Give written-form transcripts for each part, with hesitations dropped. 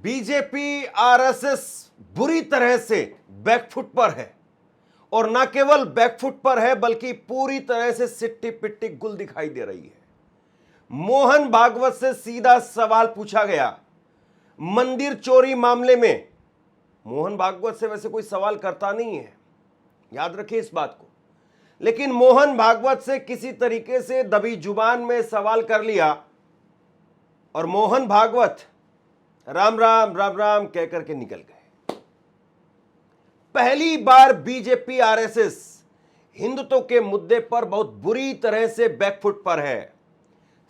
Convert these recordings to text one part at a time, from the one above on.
BJP RSS बुरी तरह से बैकफुट पर है और न केवल बैकफुट पर है बल्कि पूरी तरह से सिट्टी पिट्टी गुल दिखाई दे रही है। मोहन भागवत से सीधा सवाल पूछा गया मंदिर चोरी मामले में। मोहन भागवत से वैसे कोई सवाल करता नहीं है, याद रखिए इस बात को, लेकिन मोहन भागवत से किसी तरीके से दबी जुबान में सवाल कर लिया और मोहन भागवत राम राम राम राम कह करके निकल गए। पहली बार बीजेपी आरएसएस हिंदुत्व के मुद्दे पर बहुत बुरी तरह से बैकफुट पर है।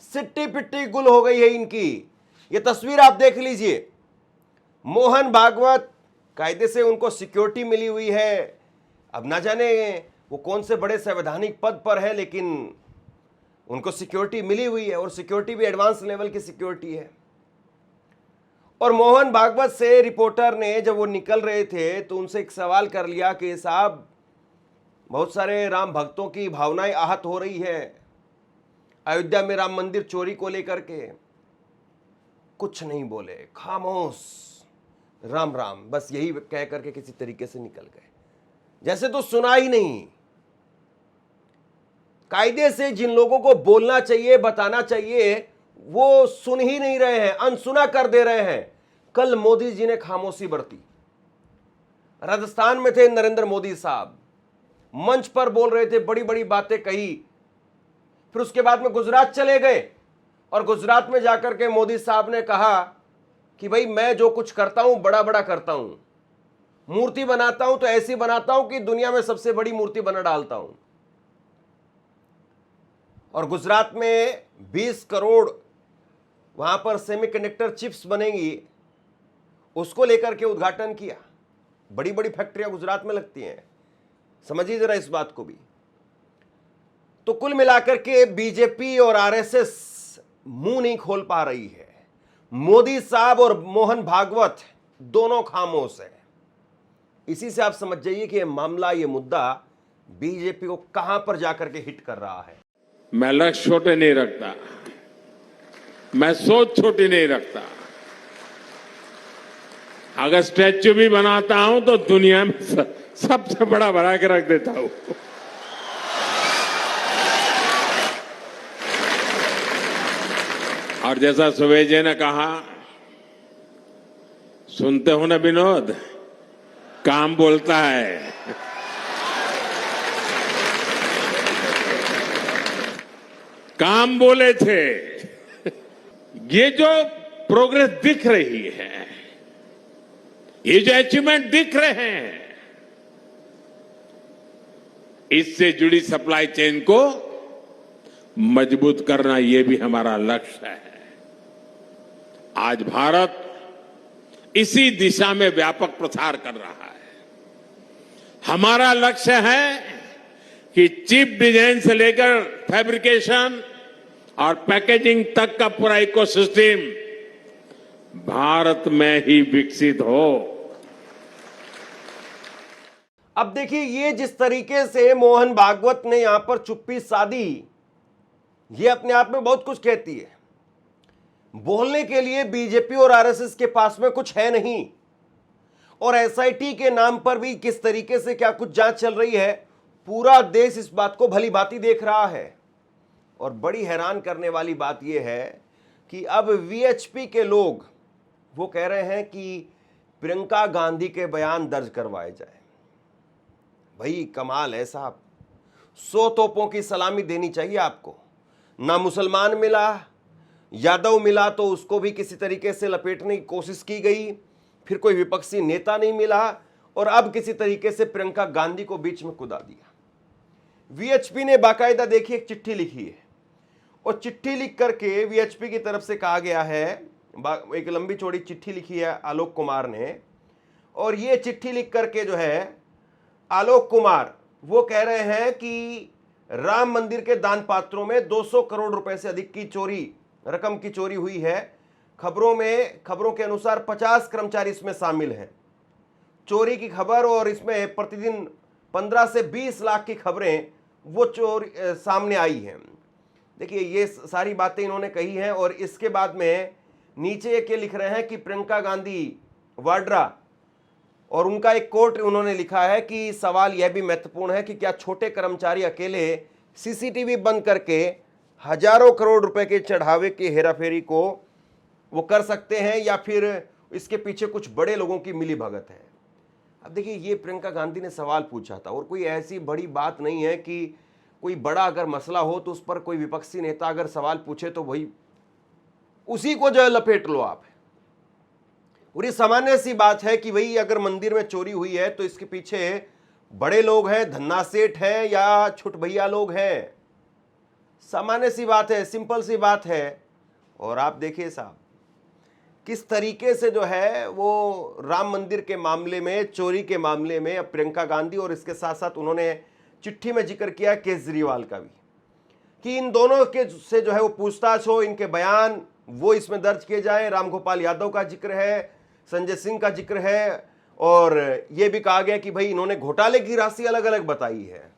सिट्टी पिट्टी गुल हो गई है इनकी। यह तस्वीर आप देख लीजिए। मोहन भागवत कायदे से उनको सिक्योरिटी मिली हुई है। अब ना जाने वो कौन से बड़े संवैधानिक पद पर है, लेकिन उनको सिक्योरिटी मिली हुई है और सिक्योरिटी भी एडवांस लेवल की सिक्योरिटी है। और मोहन भागवत से रिपोर्टर ने जब वो निकल रहे थे तो उनसे एक सवाल कर लिया कि साहब बहुत सारे राम भक्तों की भावनाएं आहत हो रही है अयोध्या में राम मंदिर चोरी को लेकर के। कुछ नहीं बोले, खामोश, राम राम, बस यही कह करके किसी तरीके से निकल गए, जैसे तो सुना ही नहीं। कायदे से जिन लोगों को बोलना चाहिए, बताना चाहिए, वो सुन ही नहीं रहे हैं, अनसुना कर दे रहे हैं। कल मोदी जी ने खामोशी बरती। राजस्थान में थे नरेंद्र मोदी साहब, मंच पर बोल रहे थे, बड़ी बड़ी बातें कही। फिर उसके बाद में गुजरात चले गए और गुजरात में जाकर के मोदी साहब ने कहा कि भाई मैं जो कुछ करता हूं बड़ा बड़ा करता हूं, मूर्ति बनाता हूं तो ऐसी बनाता हूं कि दुनिया में सबसे बड़ी मूर्ति बना डालता हूं। और गुजरात में 20 करोड़ वहां पर सेमीकंडक्टर चिप्स बनेंगी, उसको लेकर के उद्घाटन किया। बड़ी बड़ी फैक्ट्रियां गुजरात में लगती हैं, समझिए जरा इस बात को भी। तो कुल मिलाकर के बीजेपी और आरएसएस मुंह नहीं खोल पा रही है। मोदी साहब और मोहन भागवत दोनों खामोश है। इसी से आप समझ जाइए कि यह मामला, यह मुद्दा बीजेपी को कहां पर जाकर के हिट कर रहा है। मैं लक्ष्य छोटे नहीं रखता, मैं सोच छोटी नहीं रखता। अगर स्टैच्यू भी बनाता हूं तो दुनिया में सबसे बड़ा बना के रख देता हूं। और जैसा सुवेश जी ने कहा, सुनते हो ना विनोद, काम बोलता है। काम बोले थे। ये जो प्रोग्रेस दिख रही है, ये जो अचीवमेंट दिख रहे हैं, इससे जुड़ी सप्लाई चेन को मजबूत करना, ये भी हमारा लक्ष्य है। आज भारत इसी दिशा में व्यापक प्रसार कर रहा है। हमारा लक्ष्य है कि चिप डिजाइन से लेकर फैब्रिकेशन और पैकेजिंग तक का पूरा इकोसिस्टम भारत में ही विकसित हो। अब देखिए, ये जिस तरीके से मोहन भागवत ने यहां पर चुप्पी साधी, ये अपने आप में बहुत कुछ कहती है। बोलने के लिए बीजेपी और आरएसएस के पास में कुछ है नहीं, और एसआईटी के नाम पर भी किस तरीके से क्या कुछ जांच चल रही है, पूरा देश इस बात को भली भांति देख रहा है। और बड़ी हैरान करने वाली बात यह है कि अब वीएचपी के लोग वो कह रहे हैं कि प्रियंका गांधी के बयान दर्ज करवाए जाए। भाई कमाल है साहब, 100 तोपों की सलामी देनी चाहिए आपको। ना मुसलमान मिला, यादव मिला तो उसको भी किसी तरीके से लपेटने की कोशिश की गई, फिर कोई विपक्षी नेता नहीं मिला, और अब किसी तरीके से प्रियंका गांधी को बीच में कुदा दिया। वीएचपी ने बाकायदा देखिए एक चिट्ठी लिखी है, और चिट्ठी लिख करके वीएचपी की तरफ से कहा गया है, एक लंबी चौड़ी चिट्ठी लिखी है आलोक कुमार ने, और ये चिट्ठी लिख करके जो है आलोक कुमार वो कह रहे हैं कि राम मंदिर के दान पात्रों में 200 करोड़ रुपए से अधिक की रकम की चोरी हुई है। खबरों के अनुसार 50 कर्मचारी इसमें शामिल हैं। चोरी की खबर, और इसमें प्रतिदिन 15 से 20 लाख की खबरें वो चोरी सामने आई हैं। देखिए ये सारी बातें इन्होंने कही हैं, और इसके बाद में नीचे के लिख रहे हैं कि प्रियंका गांधी वाड्रा, और उनका एक कोट उन्होंने लिखा है कि सवाल यह भी महत्वपूर्ण है कि क्या छोटे कर्मचारी अकेले सीसीटीवी बंद करके हजारों करोड़ रुपए के चढ़ावे की हेराफेरी को वो कर सकते हैं, या फिर इसके पीछे कुछ बड़े लोगों की मिली भगत है। अब देखिए, ये प्रियंका गांधी ने सवाल पूछा था, और कोई ऐसी बड़ी बात नहीं है कि कोई बड़ा अगर मसला हो तो उस पर कोई विपक्षी नेता अगर सवाल पूछे तो वही उसी को जो है लपेट लो आप। और ये सामान्य सी बात है कि भाई अगर मंदिर में चोरी हुई है तो इसके पीछे बड़े लोग हैं, धन्ना सेठ है या छुट भैया लोग हैं। सामान्य सी बात है, सिंपल सी बात है। और आप देखिए साहब, किस तरीके से जो है वो राम मंदिर के मामले में, चोरी के मामले में अब प्रियंका गांधी, और इसके साथ साथ उन्होंने चिट्ठी में जिक्र किया केजरीवाल का भी, कि इन दोनों के से जो है वो पूछताछ हो, इनके बयान वो इसमें दर्ज किए जाए। रामगोपाल यादव का जिक्र है, संजय सिंह का जिक्र है, और यह भी कहा गया कि भाई इन्होंने घोटाले की राशि अलग अलग बताई है।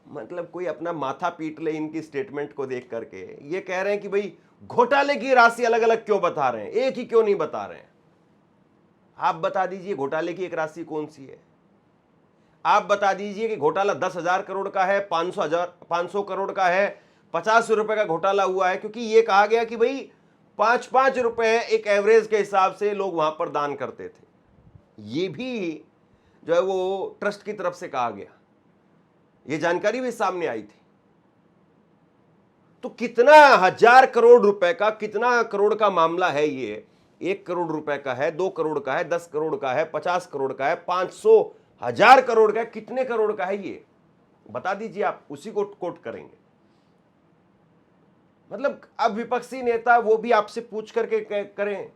मतलब कोई अपना माथा पीट ले इनकी स्टेटमेंट को देख करके। ये कह रहे हैं कि भाई घोटाले की राशि अलग अलग क्यों बता रहे हैं, एक ही क्यों नहीं बता रहे हैं। आप बता दीजिए घोटाले की एक राशि कौन सी है। आप बता दीजिए कि घोटाला 10,000 करोड़ का है, 500 करोड़ का है, 50 रुपए का घोटाला हुआ है। क्योंकि यह कहा गया कि भाई 5-5 रुपए एक एवरेज के हिसाब से लोग वहां पर दान करते थे। ये भी जो है वो ट्रस्ट की तरफ से कहा गया, ये जानकारी भी सामने आई थी। तो कितना 1,000 करोड़ रुपए का, कितना करोड़ का मामला है ये। 1 करोड़ रुपए का है, 2 करोड़ का है, 10 करोड़ का है, 50 करोड़ का है, 500, 1,000 करोड़ का है, कितने करोड़ का है ये बता दीजिए, आप उसी को कोट करेंगे। मतलब अब विपक्षी नेता वो भी आपसे पूछ करके करें,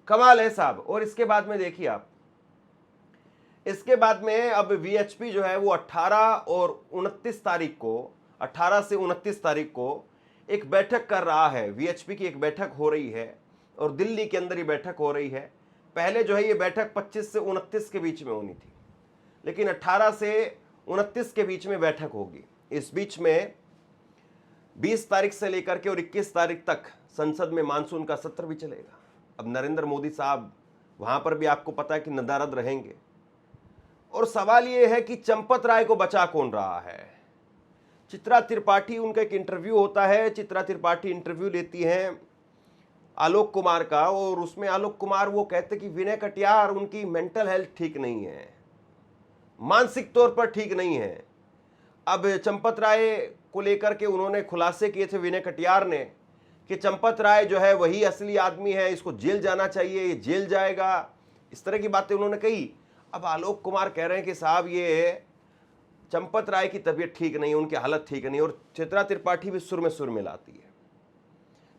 कमाल है साहब। और इसके बाद में देखिए आप, इसके बाद में अब वीएचपी जो है वो 18 और 29 तारीख को, 18 से 29 तारीख को एक बैठक कर रहा है। वीएचपी की एक बैठक हो रही है और दिल्ली के अंदर ही बैठक हो रही है। पहले जो है ये बैठक 25 से 29 के बीच में होनी थी, लेकिन 18 से 29 के बीच में बैठक होगी। इस बीच में 20 तारीख से लेकर के और 21 तारीख तक संसद में मानसून का सत्र भी चलेगा। अब नरेंद्र मोदी साहब वहां पर भी आपको पता है कि नदारद रहेंगे। और सवाल यह है कि चंपत राय को बचा कौन रहा है। चित्रा त्रिपाठी, उनका एक इंटरव्यू होता है, चित्रा त्रिपाठी इंटरव्यू लेती हैं आलोक कुमार का, और उसमें आलोक कुमार वो कहते कि विनय कटियार उनकी मेंटल हेल्थ ठीक नहीं है, मानसिक तौर पर ठीक नहीं है। अब चंपत राय को लेकर के उन्होंने खुलासे किए थे विनय कटियार ने कि चंपत राय जो है वही असली आदमी है, इसको जेल जाना चाहिए, ये जेल जाएगा, इस तरह की बातें उन्होंने कही। अब आलोक कुमार कह रहे हैं कि साहब ये चंपत राय की तबीयत ठीक नहीं, उनकी हालत ठीक नहीं, और चित्रा त्रिपाठी भी सुर में सुर मिलाती है।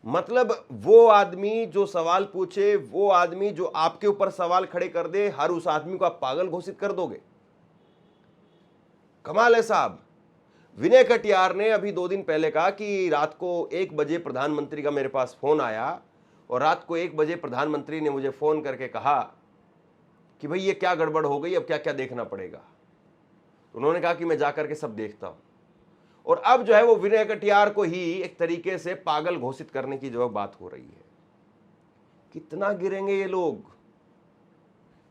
मतलब वो आदमी जो सवाल पूछे, वो आदमी जो आपके ऊपर सवाल खड़े कर दे, हर उस आदमी को आप पागल घोषित कर दोगे। कमाल है साहब। विनय कटियार ने अभी 2 दिन पहले कहा कि रात को 1 बजे प्रधानमंत्री का मेरे पास फोन आया, और रात को 1 बजे प्रधानमंत्री ने मुझे फोन करके कहा कि भाई ये क्या गड़बड़ हो गई, अब क्या क्या देखना पड़ेगा। उन्होंने कहा कि मैं जाकर के सब देखता हूं। और अब जो है वो विनय कटियार को ही एक तरीके से पागल घोषित करने की जो बात हो रही है। कितना गिरेंगे ये लोग,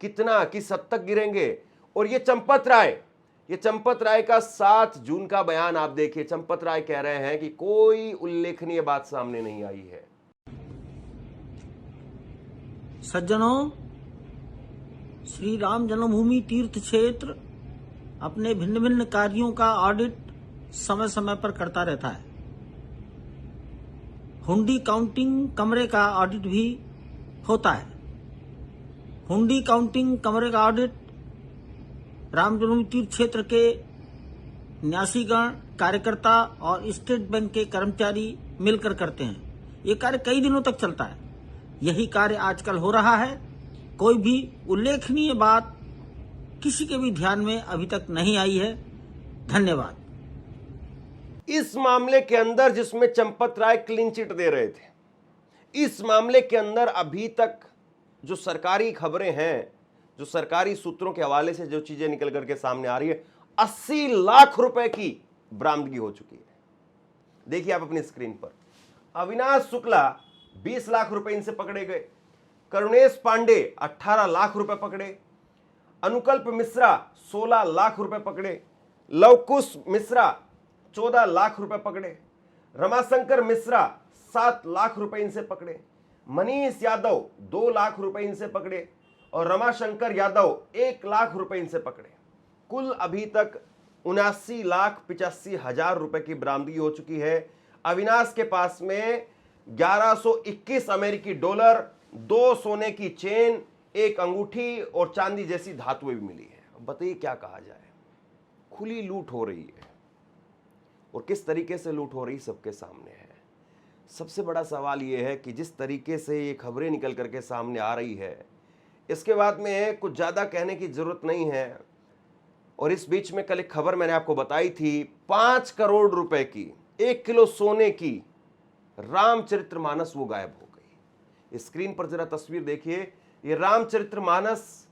कितना, किस हद तक गिरेंगे। और ये चंपत राय का 7 जून का बयान आप देखिए। चंपत राय कह रहे हैं कि कोई उल्लेखनीय बात सामने नहीं आई है। सज्जनों, श्री राम जन्मभूमि तीर्थ क्षेत्र अपने भिन्न भिन्न कार्यों का ऑडिट समय समय पर करता रहता है। हुंडी काउंटिंग कमरे का ऑडिट भी होता है। हुंडी काउंटिंग कमरे का ऑडिट राम जन्मभूमि तीर्थ क्षेत्र के न्यासीगण, कार्यकर्ता और स्टेट बैंक के कर्मचारी मिलकर करते हैं। ये कार्य कई दिनों तक चलता है। यही कार्य आजकल हो रहा है। कोई भी उल्लेखनीय बात किसी के भी ध्यान में अभी तक नहीं आई है। धन्यवाद। इस मामले के अंदर जिसमें चंपत राय क्लीन चिट दे रहे थे, इस मामले के अंदर अभी तक जो सरकारी खबरें हैं, जो सरकारी सूत्रों के हवाले से जो चीजें निकल करके सामने आ रही है, 80 लाख रुपए की बरामदगी हो चुकी है। देखिए आप अपनी स्क्रीन पर, अविनाश शुक्ला 20 लाख रुपए इनसे पकड़े गए। करुणेश पांडे 18 लाख रुपए पकड़े। अनुकल्प मिश्रा 16 लाख रुपए पकड़े। लवकुश मिश्रा 14 लाख रुपए पकड़े। रमाशंकर मिश्रा 7 लाख रुपए इनसे पकड़े। मनीष यादव 2 लाख रुपए इनसे पकड़े और रमाशंकर यादव 1 लाख रुपए इनसे पकड़े। कुल अभी तक 79,85,000 रुपए की बरामदगी हो चुकी है। अविनाश के पास में 1121 अमेरिकी डॉलर, 2 सोने की चेन, 1 अंगूठी और चांदी जैसी धातुएं भी मिली है। बताइए क्या कहा जाए, खुली लूट हो रही है और किस तरीके से लूट हो रही सबके सामने है। सबसे बड़ा सवाल यह है कि जिस तरीके से ये खबरें निकल करके सामने आ रही है, इसके बाद में कुछ ज़्यादा कहने की ज़रूरत नहीं है। और इस बीच में कल एक खबर मैंने आपको बताई थी, 5 करोड़ रुपए की 1 किलो सोने की रामचरितमानस वो गायब हो गई। स्क्रीन पर जरा तस्वीर देखिए। ये रामचरितमानस,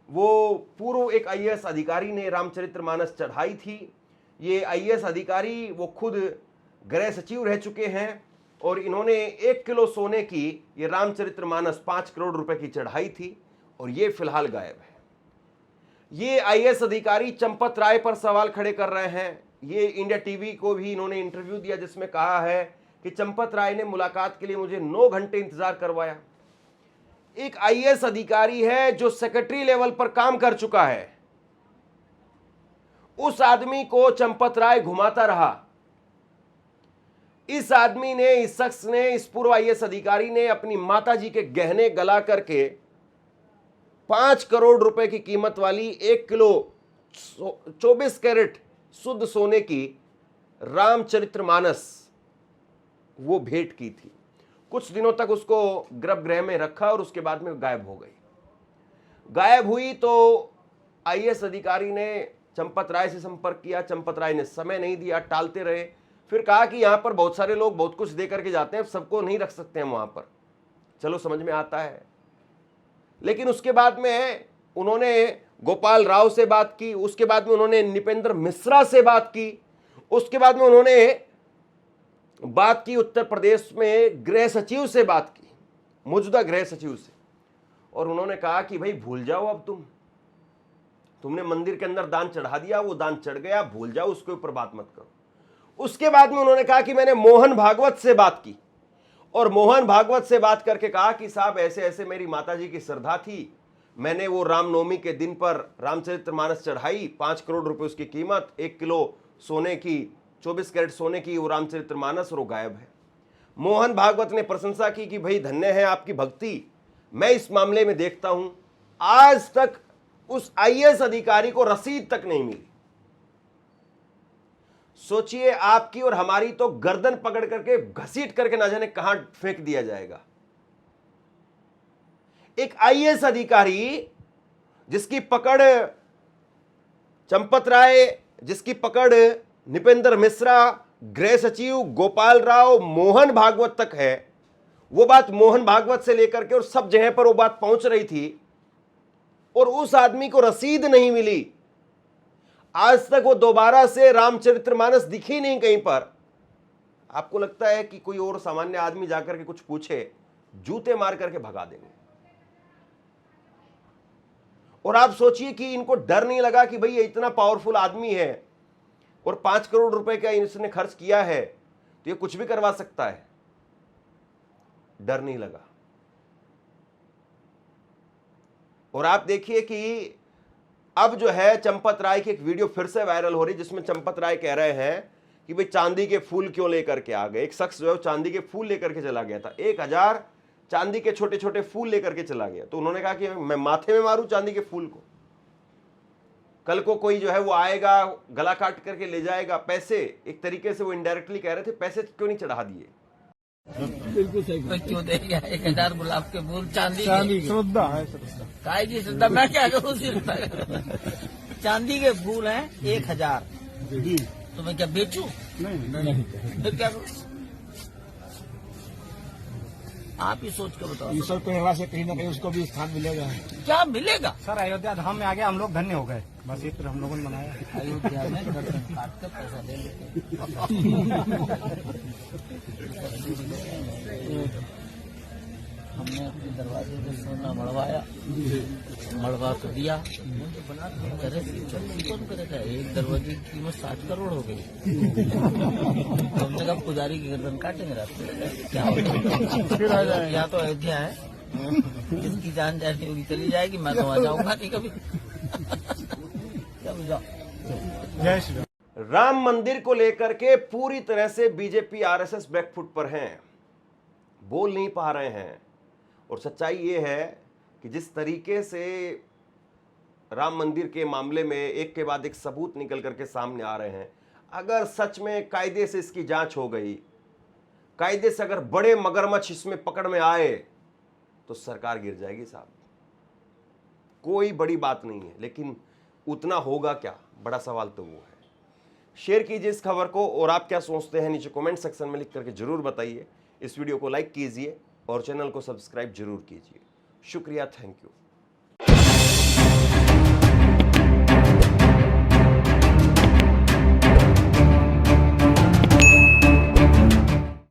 वो पूर्व एक आईएएस अधिकारी ने रामचरितमानस चढ़ाई थी। ये आईएएस अधिकारी वो खुद गृह सचिव रह चुके हैं और इन्होंने 1 किलो सोने की ये रामचरितमानस 5 करोड़ रुपए की चढ़ाई थी और ये फिलहाल गायब है। ये आईएएस अधिकारी चंपत राय पर सवाल खड़े कर रहे हैं। ये इंडिया टीवी को भी इन्होंने इंटरव्यू दिया जिसमें कहा है कि चंपत राय ने मुलाकात के लिए मुझे 9 घंटे इंतजार करवाया। एक आईएएस अधिकारी है जो सेक्रेटरी लेवल पर काम कर चुका है, उस आदमी को चंपत राय घुमाता रहा। इस आदमी ने, इस शख्स ने, इस पूर्व आईएएस अधिकारी ने अपनी माताजी के गहने गला करके 5 करोड़ रुपए की कीमत वाली 1 किलो 24 कैरेट शुद्ध सोने की रामचरितमानस वो भेंट की थी। कुछ दिनों तक उसको गर्भगृह में रखा और उसके बाद में गायब हो गई। गायब हुई तो आईएएस अधिकारी ने चंपत राय से संपर्क किया। चंपत राय ने समय नहीं दिया, टालते रहे। फिर कहा कि यहां पर बहुत सारे लोग बहुत कुछ दे करके जाते हैं, सबको नहीं रख सकते हैं वहां पर। चलो समझ में आता है। लेकिन उसके बाद में उन्होंने गोपाल राव से बात की, उसके बाद में उन्होंने निपेंद्र मिश्रा से बात की, उसके बाद में उन्होंने बात की उत्तर प्रदेश में गृह सचिव से बात की, मौजूदा गृह सचिव से, और उन्होंने कहा कि भाई भूल जाओ, अब तुमने मंदिर के अंदर दान चढ़ा दिया, वो दान चढ़ गया, भूल जाओ, उसके ऊपर बात मत करो। उसके बाद में उन्होंने कहा कि मैंने मोहन भागवत से बात की और मोहन भागवत से बात करके कहा कि साहब ऐसे ऐसे मेरी माताजी की श्रद्धा थी, मैंने वो रामनवमी के दिन पर रामचरितमानस चढ़ाई, 5 करोड़ रुपए उसकी कीमत, 1 किलो सोने की, 24 कैरेट सोने की वो रामचरितमानस, और वो गायब है। मोहन भागवत ने प्रशंसा की कि भाई धन्य है आपकी भक्ति, मैं इस मामले में देखता हूं। आज तक उस आईएएस अधिकारी को रसीद तक नहीं मिली। सोचिए, आपकी और हमारी तो गर्दन पकड़ करके घसीट करके ना जाने कहां फेंक दिया जाएगा। एक आईएएस अधिकारी जिसकी पकड़ चंपत राय, जिसकी पकड़ निपेंद्र मिश्रा, गृह सचिव गोपाल राव, मोहन भागवत तक है, वो बात मोहन भागवत से लेकर के और सब जगह पर वो बात पहुंच रही थी और उस आदमी को रसीद नहीं मिली। आज तक वो दोबारा से रामचरितमानस दिखी नहीं कहीं पर। आपको लगता है कि कोई और सामान्य आदमी जाकर के कुछ पूछे, जूते मार करके भगा देंगे। और आप सोचिए कि इनको डर नहीं लगा कि भाई ये इतना पावरफुल आदमी है और 5 करोड़ रुपए का इसने खर्च किया है तो ये कुछ भी करवा सकता है। डर नहीं लगा। और आप देखिए कि अब जो है चंपत राय की एक वीडियो फिर से वायरल हो रही है जिसमें चंपत राय कह रहे हैं कि भाई चांदी के फूल क्यों लेकर के आ गए। एक शख्स जो है चांदी के फूल लेकर के चला गया था, 1000 चांदी के छोटे छोटे फूल लेकर के चला गया। तो उन्होंने कहा कि मैं माथे में मारूं चांदी के फूल को, कल को कोई जो है वो आएगा गला काट करके ले जाएगा पैसे। एक तरीके से वो इनडायरेक्टली कह रहे थे पैसे क्यों नहीं चढ़ा दिए। बिल्कुल सही। क्यों देगा 1000 गुलाब के फूल चांदी श्रद्धा है। काय की श्रद्धा, मैं क्या करूँ श्रद्धा। चांदी के फूल हैं 1000, तो मैं क्या बेचूं? नहीं तो क्या करूं? आप ही सोच कर बताओ। ईश्वर प्रेरणा से कहीं ना कहीं उसको भी स्थान मिलेगा। क्या मिलेगा? सर अयोध्या धाम में आगे हम लोग धन्य हो गए, बस ये हम लोगों ने मनाया। अयोध्या में दर्शन काट कर पैसा ले लेते। हमने अपने दरवाजे पे सोना मड़वाया, मड़वा तो दिया, करेगा एक दरवाजे की कीमत 60 करोड़ हो गई। हमने कहा पुजारी की गर्दन काटेंगे रात में, क्या होगा। यहाँ तो अयोध्या है, जिसकी जान जानी होगी चली जाएगी, मैं तो वहाँ जाऊंगा नहीं कभी। चलो जाओ। जय श्री राम। राम मंदिर को लेकर के पूरी तरह से बीजेपी आरएसएस बैकफुट पर हैं, बोल नहीं पा रहे हैं। और सच्चाई ये है कि जिस तरीके से राम मंदिर के मामले में एक के बाद एक सबूत निकल करके सामने आ रहे हैं, अगर सच में कायदे से इसकी जांच हो गई, कायदे से अगर बड़े मगरमच्छ इसमें पकड़ में आए, तो सरकार गिर जाएगी साहब। कोई बड़ी बात नहीं है, लेकिन उतना होगा क्या, बड़ा सवाल तो वो है। शेयर कीजिए इस खबर को, और आप क्या सोचते हैं नीचे कमेंट सेक्शन में लिख करके जरूर बताइए। इस वीडियो को लाइक कीजिए और चैनल को सब्सक्राइब जरूर कीजिए। शुक्रिया, थैंक यू।